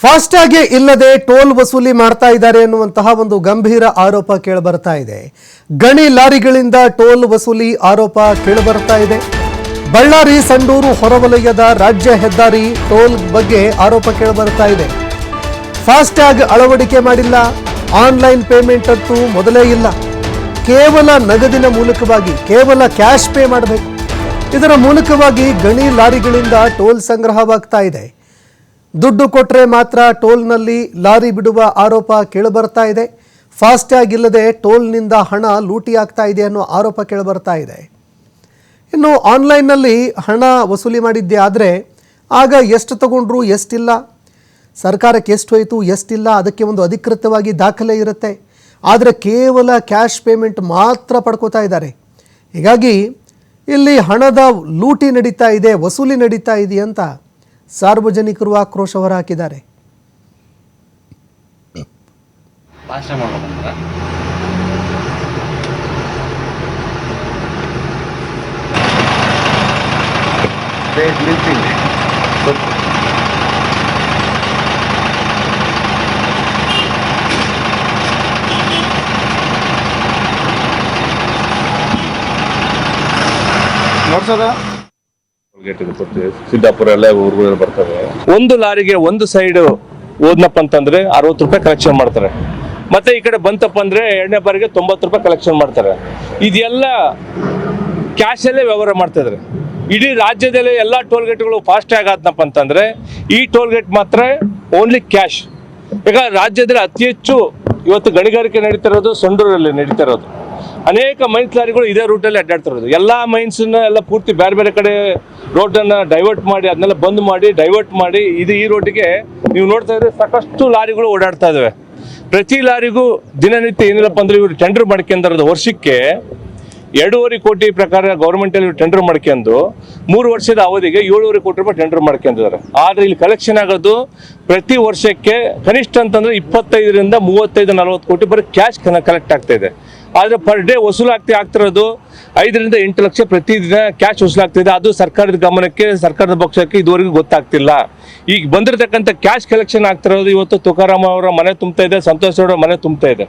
FASTag ಇಲ್ಲದೆ toll ವಸೂಲಿ ಮಾಡ್ತಾ ಇದ್ದಾರೆ ಎನ್ನುವಂತಹ ಒಂದು ಗಂಭೀರ ಆರೋಪ ಕೇಳಿಬರ್ತಾ ಇದೆ. ಗಣಿ ಲಾರಿಗಳಿಂದ ಟೋಲ್ ವಸೂಲಿ ಆರೋಪ ಕೇಳಿಬರ್ತಾ ಇದೆ. ಬಳ್ಳಾರಿ ಸಂಡೂರು ಹೊರವಲಯದ ರಾಜ್ಯ ಹೆದ್ದಾರಿ ಟೋಲ್ ಬಗ್ಗೆ ಆರೋಪ ಕೇಳಿಬರ್ತಾ ಇದೆ. ಫಾಸ್ಟ್ಯಾಗ್ ಅಳವಡಿಕೆ ಮಾಡಿಲ್ಲ, ಆನ್ಲೈನ್ ಪೇಮೆಂಟ್ ಅಂತೂ ಮೊದಲೇ ಇಲ್ಲ. ಕೇವಲ ನಗದಿನ ಮೂಲಕವಾಗಿ ಕೇವಲ ಕ್ಯಾಶ್ ಪೇ ಮಾಡಬೇಕು. ಇದರ ಮೂಲಕವಾಗಿ ಗಣಿ ಲಾರಿಗಳಿಂದ ಟೋಲ್ ಸಂಗ್ರಹವಾಗ್ತಾ ಇದೆ. ದುಡ್ಡು ಕೊಟ್ಟರೆ ಮಾತ್ರ ಟೋಲ್ನಲ್ಲಿ ಲಾರಿ ಬಿಡುವ ಆರೋಪ ಕೇಳಿಬರ್ತಾ ಇದೆ. ಫಾಸ್ಟ್ಯಾಗ್ ಇಲ್ಲದೆ ಟೋಲ್ನಿಂದ ಹಣ ಲೂಟಿ ಆಗ್ತಾ ಇದೆ ಅನ್ನೋ ಆರೋಪ ಕೇಳಿಬರ್ತಾ ಇದೆ. ಇನ್ನು ಆನ್ಲೈನ್ನಲ್ಲಿ ಹಣ ವಸೂಲಿ ಮಾಡಿದ್ದೆ ಆದರೆ ಆಗ ಎಷ್ಟು ತಗೊಂಡ್ರು, ಎಷ್ಟಿಲ್ಲ, ಸರ್ಕಾರಕ್ಕೆ ಎಷ್ಟು ಹೋಯಿತು, ಎಷ್ಟಿಲ್ಲ, ಅದಕ್ಕೆ ಒಂದು ಅಧಿಕೃತವಾಗಿ ದಾಖಲೆ ಇರುತ್ತೆ. ಆದರೆ ಕೇವಲ ಕ್ಯಾಶ್ ಪೇಮೆಂಟ್ ಮಾತ್ರ ಪಡ್ಕೋತಾ ಇದ್ದಾರೆ. ಹೀಗಾಗಿ ಇಲ್ಲಿ ಹಣದ ಲೂಟಿ ನಡೀತಾ ಇದೆ, ವಸೂಲಿ ನಡೀತಾ ಇದೆ ಅಂತ ಸಾರ್ವಜನಿಕರು ಆಕ್ರೋಶ ಹೊರಹಾಕಿದ್ದಾರೆ. ಸಿದ್ದಾಪುರ ಎಲ್ಲ ಊರುಗಳು ಬರ್ತವೆ. ಒಂದು ಲಾರಿಗೆ ಒಂದು ಸೈಡ್ ಹೋದ್ನಪ್ಪ ಅಂತಂದ್ರೆ 60 ರೂಪಾಯಿ ಕಲೆಕ್ಷನ್ ಮಾಡ್ತಾರೆ. ಮತ್ತೆ ಈ ಕಡೆ ಬಂತಪ್ಪ ಅಂದ್ರೆ ಎರಡನೇ ಬಾರಿಗೆ 90 ರೂಪಾಯಿ ಕಲೆಕ್ಷನ್ ಮಾಡ್ತಾರೆ. ಇದೆಲ್ಲ ಕ್ಯಾಶ್ ಅಲ್ಲೇ ವ್ಯವಹಾರ ಮಾಡ್ತಾ ಇದ್ದಾರೆ. ಇಡೀ ರಾಜ್ಯದಲ್ಲಿ ಎಲ್ಲ ಟೋಲ್ ಗೇಟ್ಗಳು ಫಾಸ್ಟ್ಯಾಗ್ ಆದ್ನಪ್ಪ ಅಂತಂದ್ರೆ ಈ ಟೋಲ್ ಗೇಟ್ ಮಾತ್ರ ಓನ್ಲಿ ಕ್ಯಾಶ್. ಈಗ ರಾಜ್ಯದಲ್ಲಿ ಅತಿ ಹೆಚ್ಚು ಇವತ್ತು ಗಣಿಗಾರಿಕೆ ನಡೀತಾ ಇರೋದು ಸಂಡೂರಲ್ಲಿ ನಡೀತಾ ಇರೋದು. ಅನೇಕ ಮೈನ್ಸ್ ಲಾರಿಗಳು ಇದೇ ರೂಟಲ್ಲಿ ಅಡ್ಡಾಡ್ತಿರೋದು. ಎಲ್ಲ ಮೈನ್ಸನ್ನ ಎಲ್ಲ ಪೂರ್ತಿ ಬೇರೆ ಬೇರೆ ಕಡೆ ರೋಡನ್ನು ಡೈವರ್ಟ್ ಮಾಡಿ ಅದನ್ನೆಲ್ಲ ಬಂದ್ ಮಾಡಿ ಡೈವರ್ಟ್ ಮಾಡಿ ಈ ರೋಡಿಗೆ ನೀವು ನೋಡ್ತಾ ಇದ್ರೆ ಸಾಕಷ್ಟು ಲಾರಿಗಳು ಓಡಾಡ್ತಾ ಇದಾವೆ. ಪ್ರತಿ ಲಾರಿಗೂ ದಿನನಿತ್ಯ ಏನಿಲ್ಲಪ್ಪ ಅಂದ್ರೆ ಇವರು ಟೆಂಡರ್ ಮಾಡ್ಕೊಂಡಿರೋದು ವರ್ಷಕ್ಕೆ 2.5 ಕೋಟಿ ಪ್ರಕಾರ ಗೌರ್ಮೆಂಟಲ್ಲಿ ಟೆಂಡರ್ ಮಾಡ್ಕೊಂಡು 3 ವರ್ಷದ ಅವಧಿಗೆ 7.5 ಕೋಟಿ ರೂಪಾಯಿ ಟೆಂಡರ್ ಮಾಡ್ಕೊಂಡಿದ್ದಾರೆ. ಆದರೆ ಇಲ್ಲಿ ಕಲೆಕ್ಷನ್ ಆಗೋದು ಪ್ರತಿ ವರ್ಷಕ್ಕೆ ಕನಿಷ್ಠ ಅಂತಂದ್ರೆ 25ರಿಂದ 35-40 ಕೋಟಿ ಬರೀ ಕ್ಯಾಶ್ ಕಲೆಕ್ಟ್ ಆಗ್ತಾ ಇದೆ. ಆದರೆ ಪರ್ ಡೇ ಆಗ್ತಿರೋದು 5ರಿಂದ 8 ಲಕ್ಷ ಪ್ರತಿದಿನ ಕ್ಯಾಶ್ ವಸೂಲಾಗ್ತಿದೆ. ಅದು ಸರ್ಕಾರದ ಗಮನಕ್ಕೆ, ಸರ್ಕಾರದ ಪಕ್ಷಕ್ಕೆ ಇದುವರೆಗೂ ಗೊತ್ತಾಗ್ತಿಲ್ಲ. ಈಗ ಬಂದಿರತಕ್ಕಂಥ ಕ್ಯಾಶ್ ಕಲೆಕ್ಷನ್ ಆಗ್ತಿರೋದು ಇವತ್ತು ತುಕಾರಾಮ್ ಅವರ ಮನೆ ತುಂಬ್ತಾ ಇದೆ, ಸಂತೋಷ್ ಅವರ ಮನೆ ತುಂಬ್ತಾ ಇದೆ.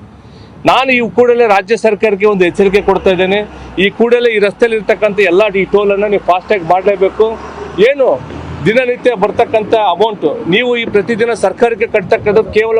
ನಾನು ಈ ಕೂಡಲೇ ರಾಜ್ಯ ಸರ್ಕಾರಕ್ಕೆ ಒಂದು ಎಚ್ಚರಿಕೆ ಕೊಡ್ತಾ ಇದ್ದೇನೆ. ಈ ಕೂಡಲೇ ಈ ರಸ್ತೆಯಲ್ಲಿ ಇರ್ತಕ್ಕಂಥ ಎಲ್ಲ ಈ ಟೋಲನ್ನು ನೀವು ಫಾಸ್ಟ್ಯಾಗ್ ಮಾಡಲೇಬೇಕು. ಏನು ದಿನನಿತ್ಯ ಬರ್ತಕ್ಕಂಥ ಅಮೌಂಟು ನೀವು ಈ ಪ್ರತಿದಿನ ಸರ್ಕಾರಕ್ಕೆ ಕಟ್ತಕ್ಕಂಥದ್ದು ಕೇವಲ